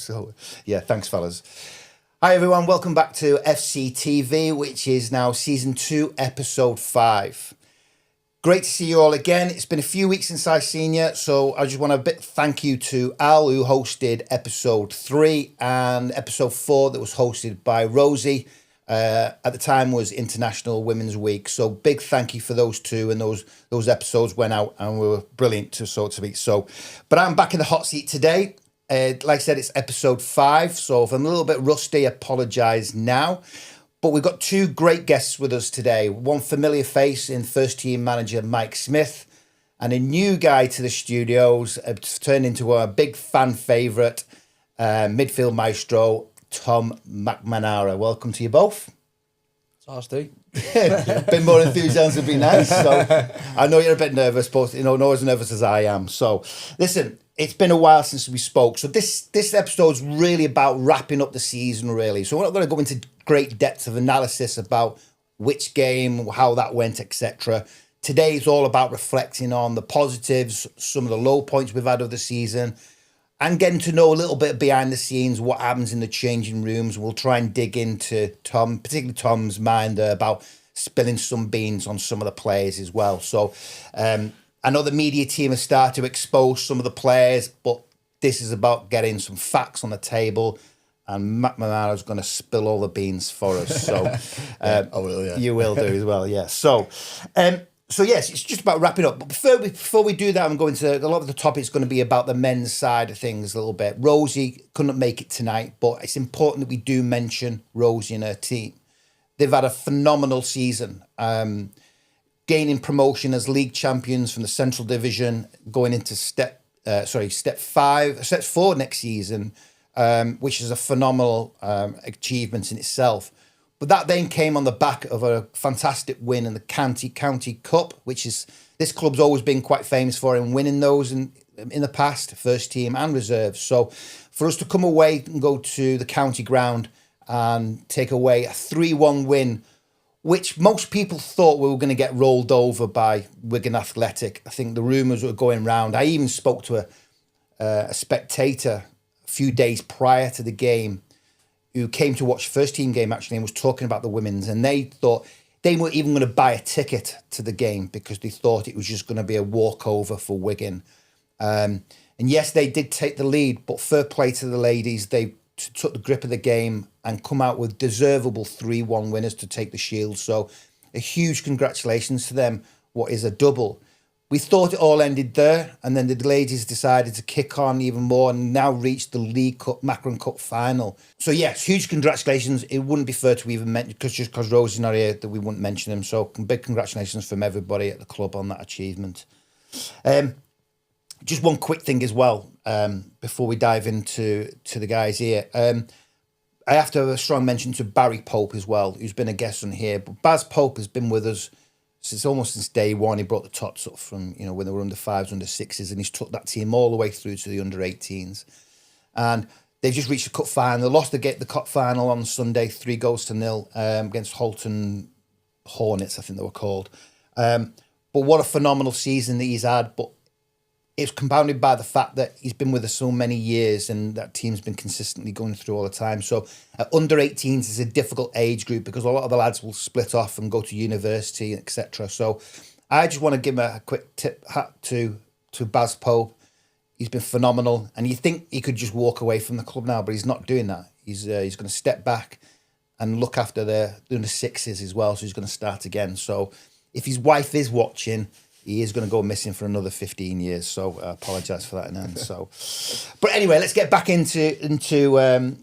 So, yeah, thanks, fellas. Hi, everyone. Welcome back to Fctv, which is now Season 2, Episode 5. Great to see you all again. It's been a few weeks since I've seen you, so I just want a bit thank you to Al, who hosted Episode 3, and Episode 4 that was hosted by 𝗀𝗧. At the time was International Women's Week, so big thank you for those two, and those episodes went out and were brilliant, so to speak. So, but I'm back in the hot seat today. Like I said, it's Episode 5, so if I'm a little bit rusty, I apologise now. But we've got two great guests with us today. One familiar face in first team manager Mike Smith, and a new guy to the studios, turned into a big fan favourite, midfield maestro, Tom McManara. Welcome to you both. It's Steve. A bit more enthusiasm would be nice. So I know you're a bit nervous, but not as nervous as I am. So listen, it's been a while since we spoke. So this episode's really about wrapping up the season, really. So we're not going to go into great depth of analysis about which game, how that went, etc. Today is all about reflecting on the positives, some of the low points we've had of the season, and getting to know a little bit behind the scenes, what happens in the changing rooms. We'll try and dig into particularly Tom's mind about spilling some beans on some of the players as well. So I know the media team has started to expose some of the players, but this is about getting some facts on the table, and McManara's going to spill all the beans for us. So I will, yeah. You will do as well, yeah. So yes, it's just about wrapping up. But before we do that, I'm going to, a lot of the topic's going to be about the men's side of things a little bit. 𝗀𝗧 couldn't make it tonight, but it's important that we do mention 𝗀𝗧 and her team. They've had a phenomenal season, gaining promotion as league champions from the Central Division, going into step 4 next season, which is a phenomenal achievement in itself. But that then came on the back of a fantastic win in the County Cup, which is, this club's always been quite famous for in winning those in the past, first team and reserves. So for us to come away and go to the county ground and take away a 3-1 win, which most people thought we were going to get rolled over by Wigan Athletic. I think the rumours were going round. I even spoke to a spectator a few days prior to the game who came to watch first team game actually and was talking about the women's, and they thought they weren't even going to buy a ticket to the game because they thought it was just going to be a walkover for Wigan. And yes, they did take the lead, but fair play to the ladies. They took the grip of the game and come out with deservable 3-1 winners to take the shield. So a huge congratulations to them, what is a double. We thought it all ended there, and then the ladies decided to kick on even more and now reach the League Cup, Macron Cup final. So yes, huge congratulations. It wouldn't be fair to even mention, because 𝗀𝗧's not here, that we wouldn't mention them. So big congratulations from everybody at the club on that achievement. Just one quick thing as well, before we dive into the guys here. I have to have a strong mention to Barry Pope as well, who's been a guest on here. But Baz Pope has been with us since day one. He brought the tots up from, when they were under 5s, under 6s, and he's took that team all the way through to the under 18s. And they've just reached the cup final. They lost the cup final on Sunday, 3-0 against Holton Hornets, I think they were called. But what a phenomenal season that he's had. But it's compounded by the fact that he's been with us so many years and that team's been consistently going through all the time. So under 18s is a difficult age group because a lot of the lads will split off and go to university, etc. So I just want to give him a quick tip hat to Baz Pope. He's been phenomenal, and you think he could just walk away from the club now, but he's not doing that. He's going to step back and look after the under 6s as well, so he's going to start again. So if his wife is watching, he is going to go missing for another 15 years. So I apologise for that in end. So, but anyway, let's get back into the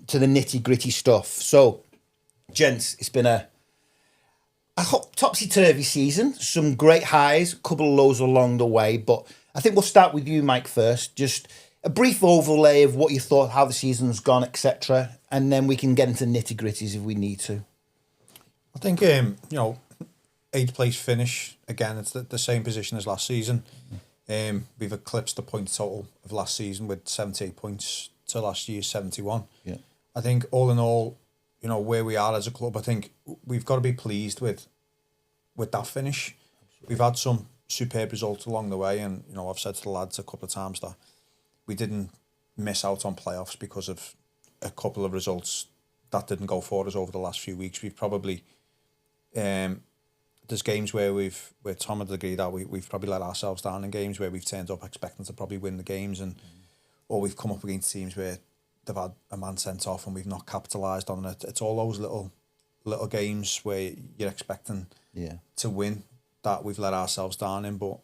nitty-gritty stuff. So, gents, it's been a topsy-turvy season. Some great highs, a couple of lows along the way. But I think we'll start with you, Mike, first. Just a brief overlay of what you thought, how the season's gone, etc. And then we can get into nitty-gritties if we need to. I think, 8th place finish. Again, it's the same position as last season. We've eclipsed the point total of last season with 78 points to last year's 71. Yeah. I think all in all, where we are as a club, I think we've got to be pleased with that finish. Absolutely. We've had some superb results along the way, and I've said to the lads a couple of times that we didn't miss out on playoffs because of a couple of results that didn't go for us over the last few weeks. We've probably there's games where Tom would agree that we've probably let ourselves down in games where we've turned up expecting to probably win the games, and or we've come up against teams where they've had a man sent off and we've not capitalised on it. It's all those little games where you're expecting to win that we've let ourselves down in. But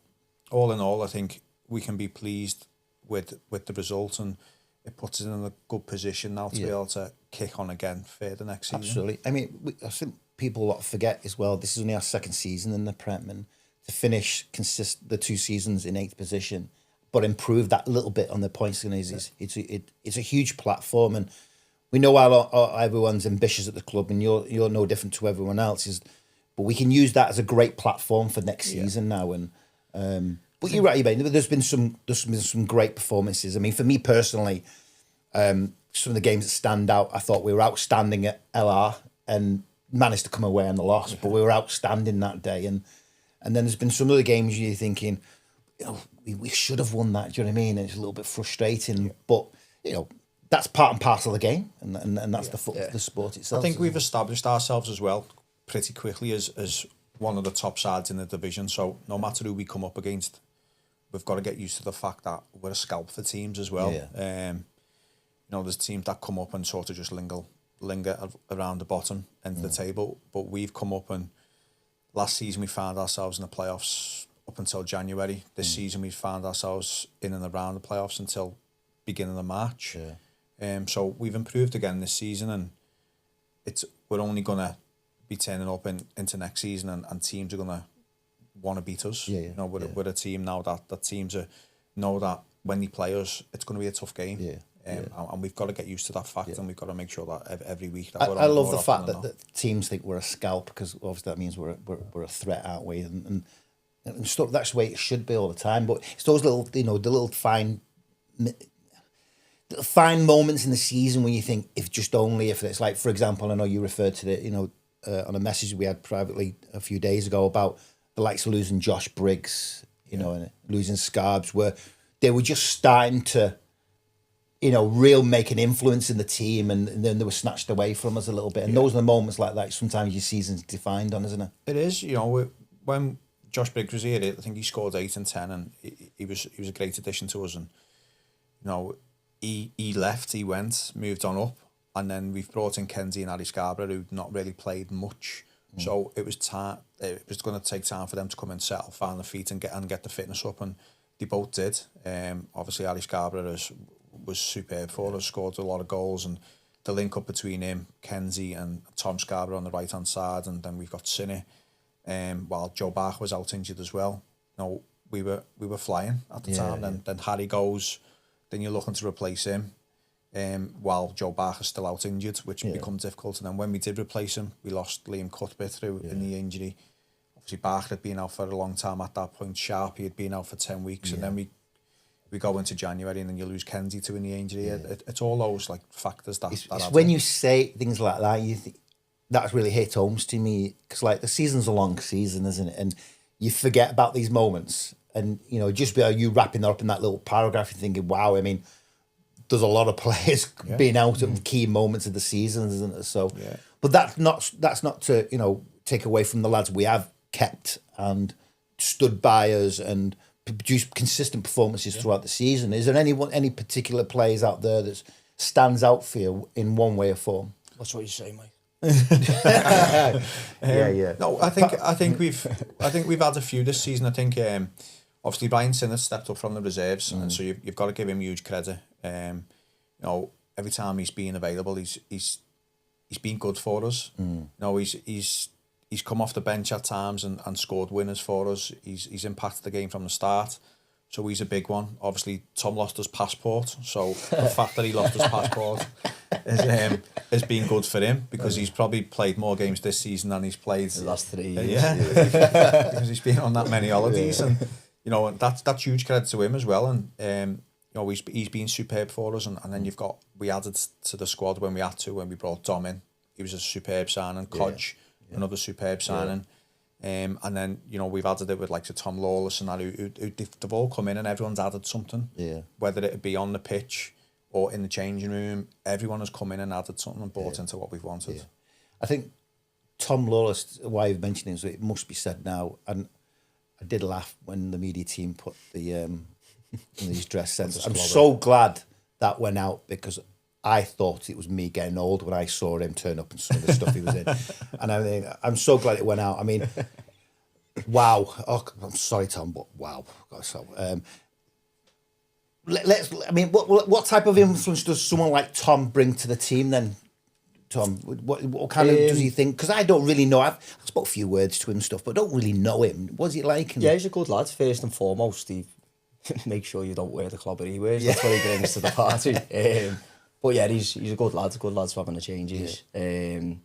all in all, I think we can be pleased with the result, and it puts us in a good position now to be able to kick on again for the next season. Absolutely. I mean, I think people a lot forget as well, this is only our second season in the Prem, and to finish the 2 seasons in 8th position, but improve that little bit on the points it's a huge platform. And we know how everyone's ambitious at the club, and you're no different to everyone else. But we can use that as a great platform for next season now. And but you're right, there's been some great performances. I mean, for me personally, some of the games that stand out, I thought we were outstanding at LR and managed to come away on the loss, but we were outstanding that day. And then there's been some other games you're thinking, we should have won that. Do you know what I mean? And it's a little bit frustrating, but that's part and parcel of the game, and that's the sport itself. I think we've established ourselves as well pretty quickly as one of the top sides in the division. So no matter who we come up against, we've got to get used to the fact that we're a scalp for teams as well. There's teams that come up and sort of just linger around the bottom end of the table, but we've come up, and last season we found ourselves in the playoffs up until January. This season we found ourselves in and around the playoffs until beginning of March. So we've improved again this season, and we're only going to be turning up into next season, and teams are going to want to beat us. We're a team now that teams know that when they play us, it's going to be a tough game. And we've got to get used to that fact, and we've got to make sure that every week that I love the fact that teams think we're a scalp, because obviously that means we're a threat, aren't we? And stuff, that's the way it should be all the time. But it's those little, the little fine moments in the season when you think, if it's like, for example, I know you referred to it, on a message we had privately a few days ago about the likes of losing Josh Briggs, and losing Scarbs, where they were just starting to, real make an influence in the team, and then they were snatched away from us a little bit. And those are the moments like that sometimes your season's defined on, isn't it? It is. When Josh Briggs was here, I think he scored 8 and 10, and he was a great addition to us. And he left, he went, moved on up, and then we've brought in Kenzie and 𝗬𝗓 who'd not really played much. So it was time. It was going to take time for them to come and settle, find their feet, and get the fitness up, and they both did. Obviously, 𝗬𝗓 was superb for us, scored a lot of goals, and the link up between him, Kenzie, and Tom Scarborough on the right hand side, and then we've got 𝗀, while Joe Bach was out injured as well. We were flying at the time. Then Harry goes, then you're looking to replace him, while Joe Bach is still out injured, which becomes difficult. And then when we did replace him, we lost Liam Cuthbert through a knee injury. Obviously, Bach had been out for a long time at that point. 𝗫𝗫 had been out for 10 weeks, and then we go into January, and then you lose Kenzie to a knee injury. It's all those factors that. It's when you say things like that, you think that really hit home to me, because the season's a long season, isn't it? And you forget about these moments, and just be you wrapping that up in that little paragraph, you're thinking, wow. I mean, there's a lot of players being out at key moments of the season, isn't it? So, but that's not to take away from the lads we have kept and stood by us and produced consistent performances throughout the season. Is there any particular players out there that stands out for you in one way or form? That's what you say, mate. No, I think we've had a few this season. I think obviously Brian Sinnott stepped up from the reserves, and so you've got to give him huge credit. Every time he's been available, he's been good for us. He's come off the bench at times and scored winners for us. He's impacted the game from the start. So he's a big one. Obviously, Tom lost his passport. So the fact that he lost his passport has been good for him, because he's probably played more games this season than he's played the last 3 years. Because he's been on that many holidays. And, that's huge credit to him as well. And, he's been superb for us. And then we added to the squad when we had to, when we brought Dom in. He was a superb signing. 𝗁𝗁, another superb signing. And then, we've added it with Tom Lawless and that, who they've all come in, and everyone's added something. Whether it be on the pitch or in the changing room, everyone has come in and added something and bought into what we've wanted. Yeah. I think Tom Lawless, why you've mentioned it, so it must be said now, and I did laugh when the media team put the these dress sense. I'm so glad that went out, because I thought it was me getting old when I saw him turn up and some of the stuff he was in. And I mean, I'm so glad it went out. I mean, wow. Oh, I'm sorry, Tom, but wow. So, I mean, what type of influence does someone like Tom bring to the team then? Tom, what kind of does he think? Because I don't really know. I've spoke a few words to him and stuff, but I don't really know him. What's he like? Yeah, he's a good lad, first and foremost. He make sure you don't wear the club that he wears. That's what he brings to the party. But yeah, he's a good lad for having the changes. And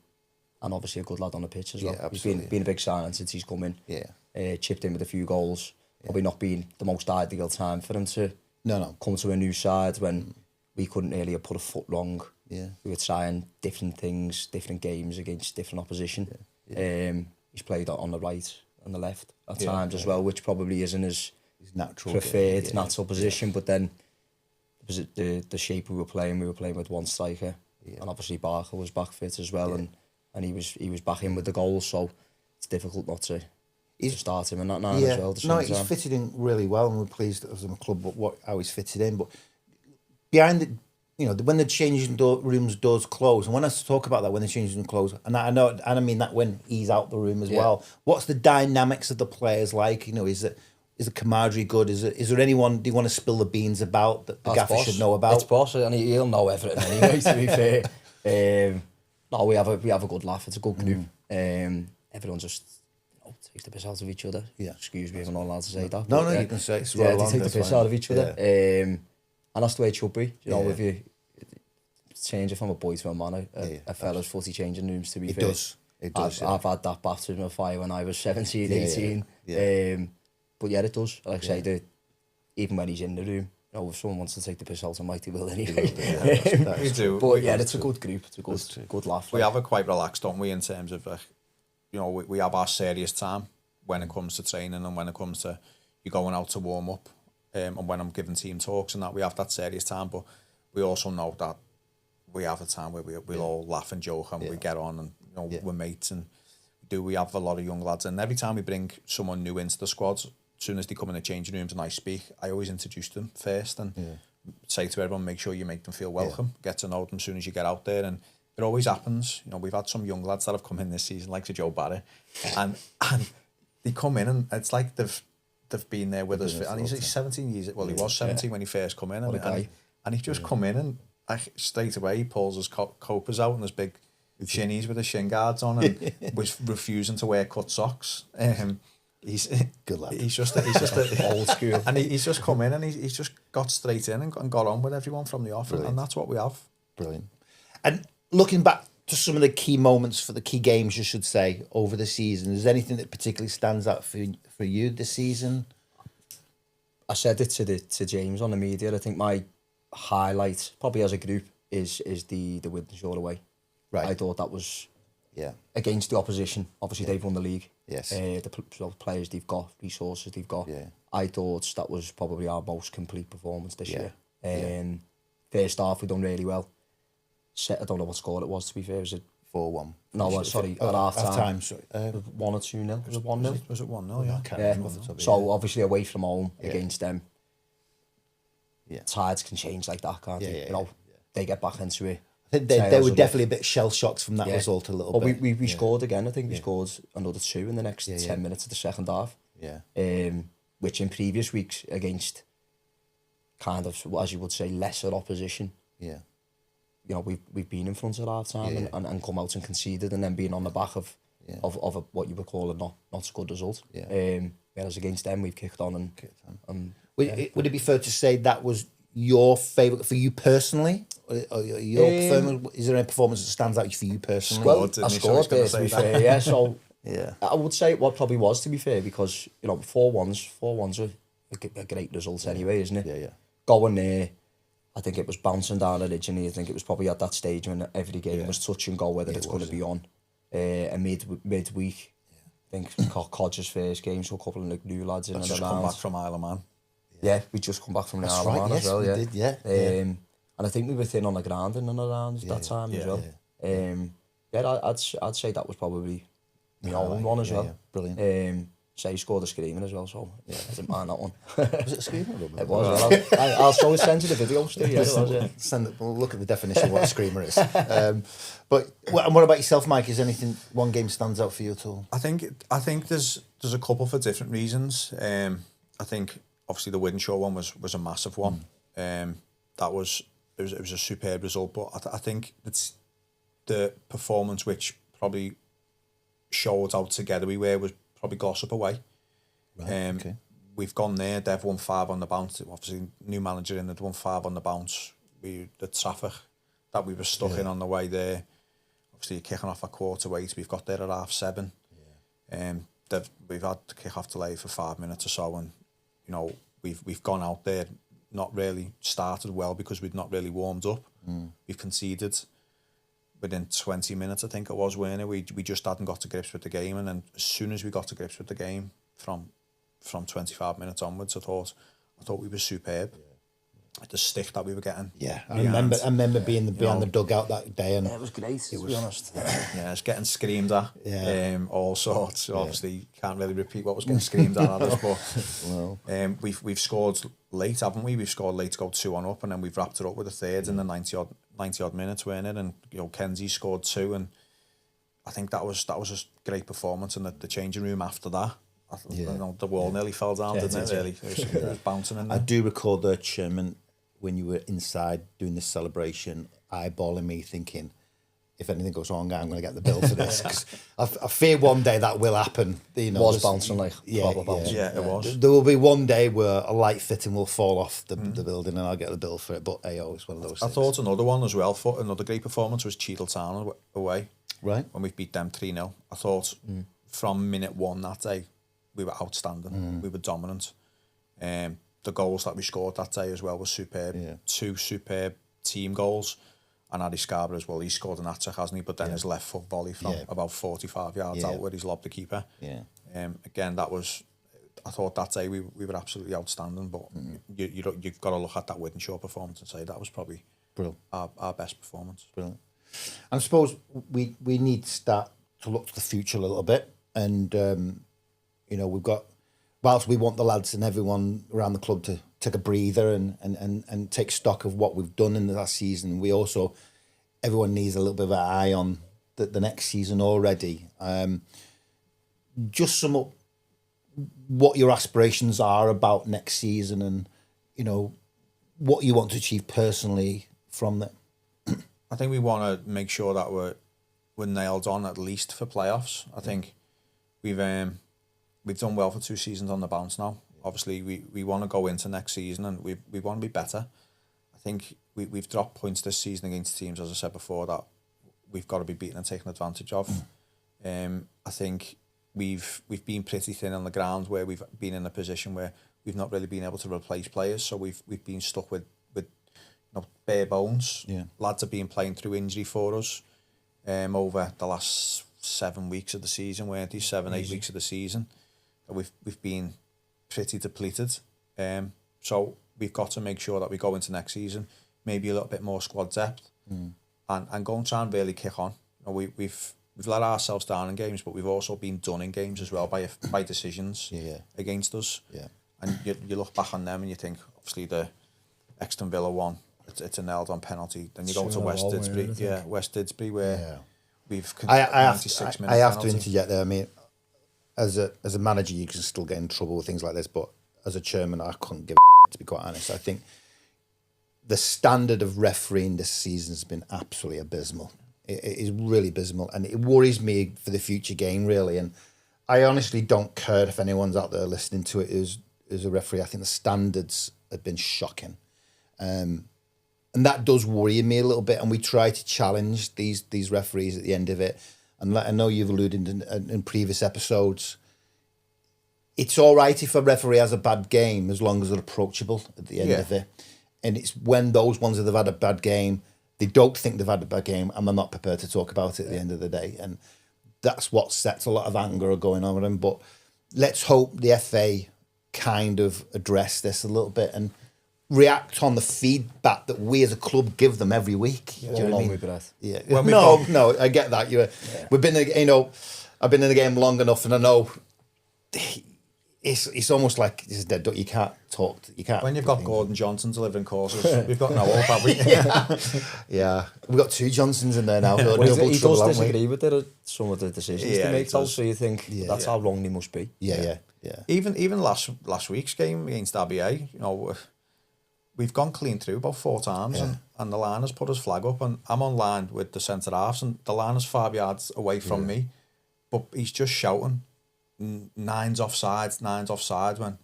obviously a good lad on the pitch as well. Yeah, he's been a big sign since he's come in. Yeah. Chipped in with a few goals. Probably not been the most ideal time for him to come to a new side when we couldn't really have put a foot wrong. Yeah. We were trying different things, different games against different opposition. He's played on the right and the left at times as well, which probably isn't his natural natural position. But then the shape we were playing with one striker, and obviously Barker was back fit as well, and he was back in with the goals, so it's difficult not to start him in that now as well. No, he's fitted in really well, and we're pleased as a club how he's fitted in. But behind the, when the changing rooms doors close, and when I talk about that, when the changing room close, and I know, and I mean that when he's out the room as well. What's the dynamics of the players like? Is the camaraderie good? Is there anyone? Do you want to spill the beans about that the gaffer should know about? It's boss, and he'll know everything anyway. To be fair, no, we have a good laugh. It's a good group. Everyone just takes the piss out of each other. Yeah, excuse me if I'm not allowed to say that. No, you can say it. They take the piss out of each other. And that's the way it should be. If you change it from a boy to a man, a fella's footy changing rooms, to be fair. It does. I've had that baptism of fire when I was 17, 18. But yeah, it does. Like I say, even when he's in the room, if someone wants to take the piss out of Mike, they will anyway. We do. But yeah, it's a good group. It's a good laugh. We have it quite relaxed, don't we, in terms of, we have our serious time when it comes to training and when it comes to you going out to warm up. And when I'm giving team talks and that, we have that serious time, but we also know that we have a time where we'll all laugh and joke and we get on, and we're mates, and we have a lot of young lads, and every time we bring someone new into the squad, as soon as they come in the changing rooms and I speak, I always introduce them first and say to everyone, make sure you make them feel welcome, get to know them as soon as you get out there. And it always happens. We've had some young lads that have come in this season, like 𝗀𝗏, and they come in and it's like they've been there with us, and he's 17 years. Well, he was 17 when he first come in, and he just come in and straight away he pulls his copers out and his big shinnies with his shin guards on, and was refusing to wear cut socks. He's good lad. He's just old school, and he's just come in and he's just got straight in and got on with everyone from the off, and that's what we have. Brilliant. And looking back to some of the key moments for the key games, you should say, over the season, is there anything that particularly stands out for you this season? I said it to James on the media. I think my highlight, probably as a group, is the 𝗦𝘁 away. Right. I thought that was against the opposition. Obviously, they've won the league. Yes. The players they've got, resources they've got. Yeah. I thought that was probably our most complete performance this year. First half, we done really well. I don't know what score it was, to be fair. Was it 4-1? No, sorry, at half time. Sorry. 1 or 2-0. Was it 1-0? Was it 1-0? Yeah. I can't remember off the top of So obviously away from home against them. Yeah. Tides can change like that, can't they? They get back into it. I think they were definitely a bit shell-shocked from that result a little bit. We scored again. I think we scored another 2 in the next 10 minutes of the second half. Yeah. Which in previous weeks against kind of, as you would say, lesser opposition. Yeah. We've been in front at half time and come out and conceded, and then being on the back of what you would call a not so good result. Yeah. Whereas against them we've kicked on and would it be fair to say that was your favourite for you personally? Is there any performance that stands out for you personally? Well, I scored there, to be fair. Yeah, so I would say what probably was, to be fair, because 4-1's a great result anyway, isn't it? Yeah. Going there, I think it was bouncing down originally. I think it was probably at that stage when every game was touch and go, whether it's going to be on. And midweek, I think Codger's first game, so a couple of new lads in and around. Just come back from Isle of Man. Yeah, we just come back from the Isle of Man as well. We did, And I think we were thin on the ground in and around that time as well. I'd say that was probably my own one as well. Brilliant. 𝗬𝗪 scored a screamer as well, so I didn't mind that one. Was it a screamer? It was. I'll show it, send you the video, Stu. Yeah, it was, yeah. We'll look at the definition of what a screamer is. But what about yourself, Mike? Is anything, one game stands out for you at all? I think there's a couple for different reasons. I think obviously the Wythenshawe one was a massive one. It was a superb result, but I think it's the performance which probably showed how together we were was probably Glossop away. Right, okay. We've gone there. They've won 5 on the bounce. Obviously, new manager in. They'd won 5 on the bounce. The traffic that we were stuck in on the way there. Obviously, kicking off at 8:15. We've got there at 7:30. We've had to kick off delay for 5 minutes or so, and we've gone out there, not really started well because we'd not really warmed up. We've conceded within 20 minutes, I think it was, we just hadn't got to grips with the game, and then as soon as we got to grips with the game, from 25 minutes onwards, I thought we were superb. The stick that we were getting. Yeah, I remember being behind the dugout that day, and it was great. To be honest. Yeah, it's getting screamed at. Yeah. All sorts. Yeah. Obviously, can't really repeat what was getting screamed at us, but we've scored late, haven't we? We've scored late to go 2-1 up, and then we've wrapped it up with a third in the 90 odd minutes, weren't it? And Kenzie scored 2, and I think that was a great performance. And the changing room after that, the wall nearly fell down, didn't it? Really, it was bouncing in there. I do recall the chairman, when you were inside doing this celebration, eyeballing me, thinking, if anything goes wrong, I'm going to get the bill for this. Because I fear one day that will happen. Was bouncing like proper bouncing. Yeah, it was. There will be one day where a light fitting will fall off the building, and I'll get the bill for it. But it's one of those things. I thought another one as well, for another great performance, was Cheadle away. Right. When we beat them 3-0. I thought from minute 1 that day, we were outstanding. We were dominant. The goals that we scored that day as well were superb. Yeah. 2 superb team goals. And 𝗬𝗪 as well, he scored an hat-trick, hasn't he? But then his left foot volley from about 45 yards out where he's lobbed the keeper. Yeah. Again, I thought that day we were absolutely outstanding. But you've got to look at that Wythenshawe performance and say that was probably our best performance. Brilliant. I suppose we need to start to look to the future a little bit. And, we've got, whilst we want the lads and everyone around the club to take a breather and take stock of what we've done in the last season, everyone needs a little bit of an eye on the next season already. Just sum up what your aspirations are about next season, and what you want to achieve personally from that. I think we want to make sure that we're nailed on at least for playoffs. I think we've done well for 2 seasons on the bounce now. Obviously, we want to go into next season, and we want to be better. I think we've dropped points this season against teams, as I said before, that we've got to be beaten and taken advantage of. I think we've been pretty thin on the ground, where we've been in a position where we've not really been able to replace players, so we've been stuck with bare bones. Yeah. Lads have been playing through injury for us over the last 7 weeks of the season, weren't they? 7-8 weeks of the season. We've been pretty depleted. So we've got to make sure that we go into next season maybe a little bit more squad depth and go and try and really kick on. We've let ourselves down in games, but we've also been done in games as well by decisions against us. Yeah. And you look back on them and you think, obviously the Exton Villa one, it's a nailed on penalty. Then you go to West Didsbury where we've 96 minutes. I have to interject there. I mean, as a manager, you can still get in trouble with things like this, but as a chairman, I couldn't give a to be quite honest. I think the standard of refereeing this season has been absolutely abysmal. It is really abysmal, and it worries me for the future game, really. And I honestly don't care if anyone's out there listening to it is a referee. I think the standards have been shocking. And that does worry me a little bit, and we try to challenge these referees at the end of it. And I know you've alluded in previous episodes, it's all right if a referee has a bad game as long as they're approachable at the end of it. And it's when those ones that have had a bad game, they don't think they've had a bad game, and they're not prepared to talk about it at the end of the day. And that's what sets a lot of anger going on with them. But let's hope the FA kind of address this a little bit and react on the feedback that we as a club give them every week. Yeah, Do you know what I mean? breath. Yeah. When No, I get that. We've been, I've been in the game long enough, and I know it's almost like this is dead. You can't talk. You can't. When you've got Gordon Johnson delivering courses, we've got no hope, have we? Yeah, we've got two Johnsons in there now. Well, he does disagree with some of the decisions Yeah, they make, he though, does. so you think that's how wrong they must be. Yeah. Even last week's game against 𝗵𝗵𝗂𝗧, we've gone clean through about 4 times, and the line has put his flag up, and I'm on line with the centre halves, and the line is 5 yards away from me, but he's just shouting, nine's offside, when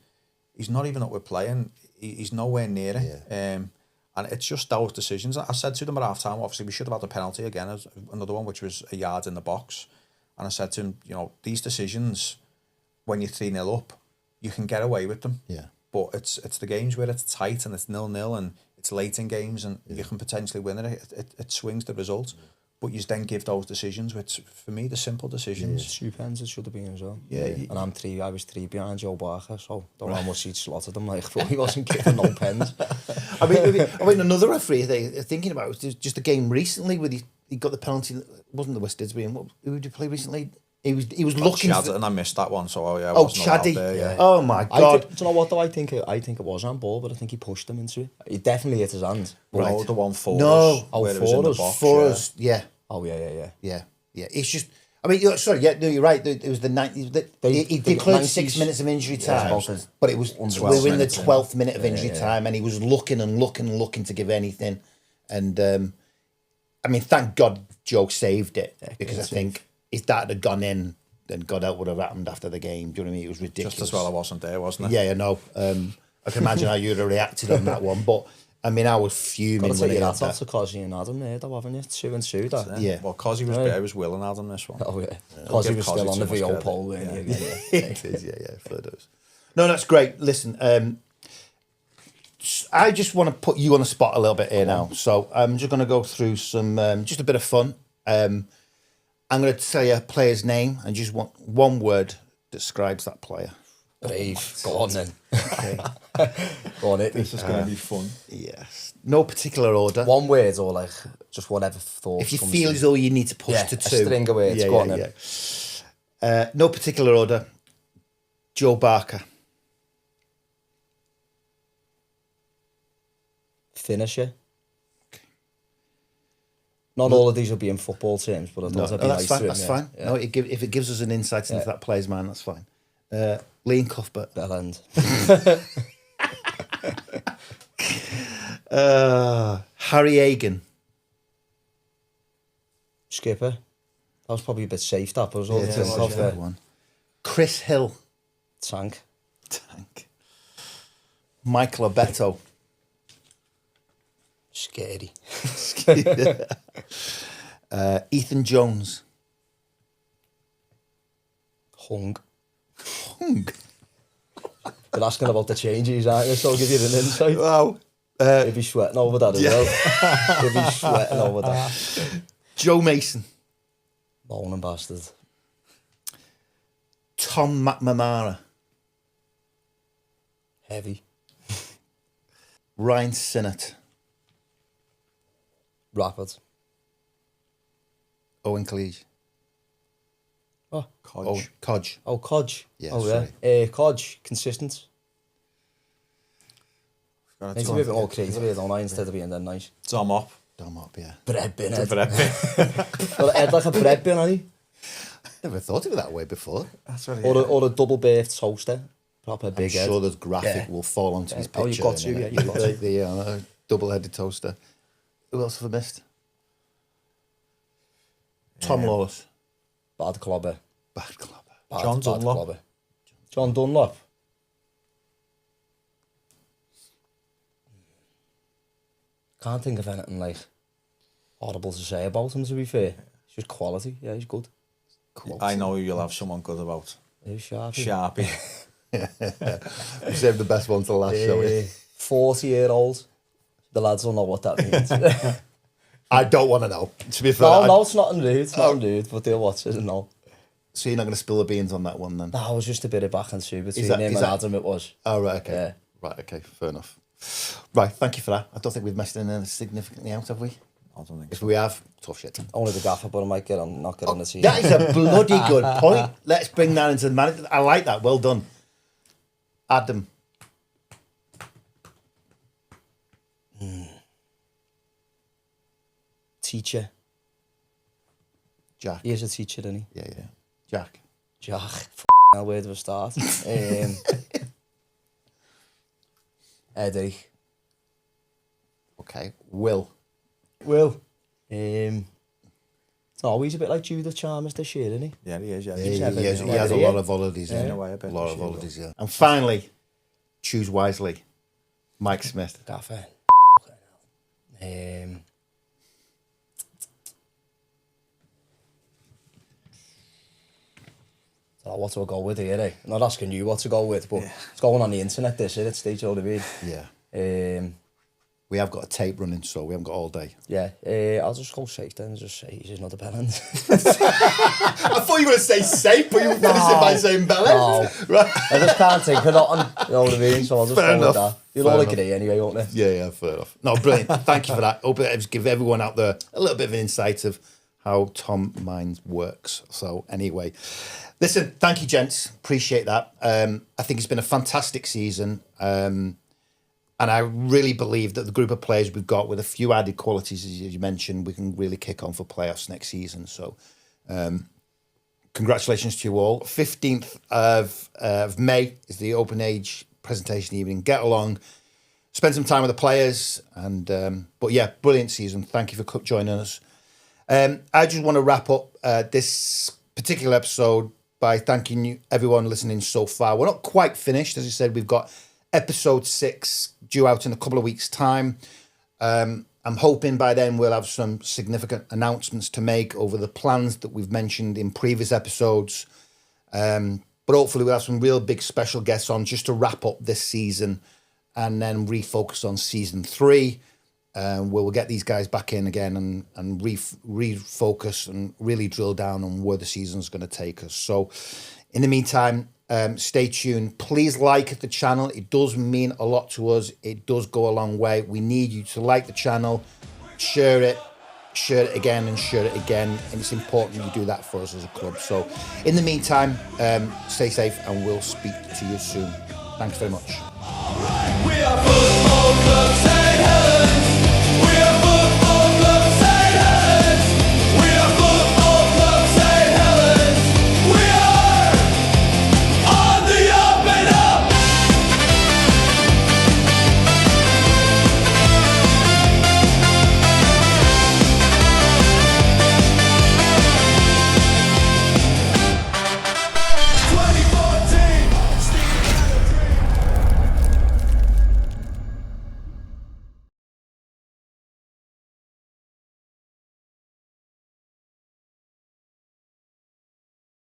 he's not even up with playing. He's nowhere near it. And it's just those decisions. I said to them at half time, obviously we should have had the penalty again, another one which was a yard in the box, and I said to him, these decisions, when you're 3-0 up, you can get away with them. Yeah. But it's the games where it's tight and it's 0-0 and it's late in games and you can potentially win it. It swings the result. But you then give those decisions, which for me, the simple decisions. 2 pens it should have been as well. Yeah. And I was 3 behind 𝗀𝗑𝗃, so don't know how much he'd slotted them, but he wasn't giving no pens. I mean, another referee thinking about it was just a game recently where he got the penalty. It wasn't the West Didsbury. Who did he play recently? He was looking. Ch and I missed that one, so I wasn't Chaddy. there, yeah. Oh my God! Do you know what though? I think it was handball, but I think he pushed him into it. He definitely hit his hand. No, the one for No. us, where it was in the box. For us, yeah. Oh yeah. It's just. I mean, you're right. It was the 90. He declared 6 minutes of injury time, but it was we were in the 12th minute of injury time, and he was looking to give anything. And I mean, thank God Joe saved it, because I think if that had gone in, then God help what would have happened after the game. Do you know what I mean? It was ridiculous. Just as well I wasn't there, wasn't it? Yeah, I know. I can imagine how you'd have reacted on that one, but I mean, I was fuming Got to when take he your had hat off that. to 𝗁𝗂 and Adam there, though, haven't you? 2 and 2, that. Yeah. Well, 𝗁𝗂 was better. I was willing Adam this one. Oh yeah. 𝗁𝗂 was still on the VO pole, weren't he? It is, yeah, fair dues. No, that's great. Listen, I just want to put you on the spot a little bit here now. So I'm just going to go through some, just a bit of fun. I'm going to tell you a player's name and just want one word describes that player. Brave. Go on then. Okay. Go on it. This is going to be fun. Yes. No particular order. One word or like just whatever thought. If you feel as though you need to push to 2. A string of words. Go on then. No particular order. Joe Barker. Finisher. Not all of these will be in football terms, but I thought it'd be that's nice fine. to him, That's fine. Yeah. No, if it gives us an insight into that player's mind, that's fine. Liam Cuthbert. Bell end. Harry Agan. Skipper. That was probably a bit safe, that, but it was all Yeah, the that's think of a good one. Chris Hill. Tank. Michael Obeto. Scary. Ethan Jones. Hung. Hung. You're asking about the changes, aren't you? So I'll give you an insight. Wow. He'd be sweating over that as well. He'd be sweating over that. Joe Mason. Moaning bastard. Tom McNamara. Heavy. Ryan Sinnott. Rapid. Owen Cleage. Oh, Codge. Codge. Oh, 𝗁𝗂𝗃. Yeah, oh, sorry. yeah. 𝗁𝗂𝗃, consistent. Needs to be a bit more creative here, don't I, instead of being that nice. Dom up. Dom up, yeah. Bread bin, Ed. Bread bin. Well, Ed like a bread bin, hasn't he? Never thought of it that way before. That's what Or a double baked toaster. Proper big I'm head. sure this graphic will fall onto his picture. Oh, you've got to, yeah, you've got to. The double-headed toaster. Who else have I missed? Tom Lawless. Bad clobber. Bad club. John Dunlop. Clobber. John Dunlop. Can't think of anything like horrible to say about him, to be fair. It's just quality. Yeah, he's good. I know you'll have someone good about. He's sharpy. 𝗫𝗵𝗄𝗃. We saved the best one to last, shall we? 40-year-old. The lads don't know what that means. I don't want to know. To be fair, No, it's not rude. It's not rude, but they'll watch it and know. So you're not going to spill the beans on that one then? No, it was just a bit of back and two between that- him is and that- Adam, it was. Oh, right, okay. Yeah. Right, okay, fair enough. Right, thank you for that. I don't think we've messed anything significantly out, have we? I don't think If so. we have, tough shit. Only the gaffer, but I might not get on the team. That is a bloody good point. Let's bring that into the manager. I like that. Well done. Adam. Teacher. Jack. He is a teacher, isn't he? Yeah. Jack. Jack. Hell, where do I start? Eddie. Okay. Will. It's always a bit like Judith Chalmers this year, isn't he? Yeah, he is. Yeah, He has a lot of holidays. In a way, a bit. A lot of holidays, yeah. And finally, choose wisely. Mike Smith. Gaffer. So what do I go with here, eh? I'm not asking you what to go with, but it's going on the internet, this, at stage, you know what I mean? Yeah. We have got a tape running, so we haven't got all day. Yeah, I'll just go safe then, just say he's not a bellend. I thought you were going to say safe, but you were finishing by saying Bellend. No. Right. I just can't think of nothing, you know what I mean? So I'll just Fair go enough. with that. You'll Fair all enough. agree anyway, won't you? Yeah, fair enough. No, brilliant. Thank you for that. Hope it give everyone out there a little bit of an insight of how Tom Mind works. So anyway, listen, thank you, gents. Appreciate that. I think it's been a fantastic season. And I really believe that the group of players we've got, with a few added qualities, as you mentioned, we can really kick on for playoffs next season. So congratulations to you all. 15th of May is the open age presentation evening. Get along, spend some time with the players. But yeah, brilliant season. Thank you for joining us. I just want to wrap up this particular episode by thanking you, everyone listening so far. We're not quite finished. As I said, we've got episode 6 due out in a couple of weeks' time. I'm hoping by then we'll have some significant announcements to make over the plans that we've mentioned in previous episodes. But hopefully we'll have some real big special guests on just to wrap up this season and then refocus on season 3. We'll get these guys back in again and refocus and really drill down on where the season's going to take us. So in the meantime, stay tuned. Please like the channel. It does mean a lot to us. It does go a long way. We need you to like the channel, share it again and share it again. And it's important you do that for us as a club. So in the meantime, stay safe and we'll speak to you soon. Thanks very much. We are football clubs.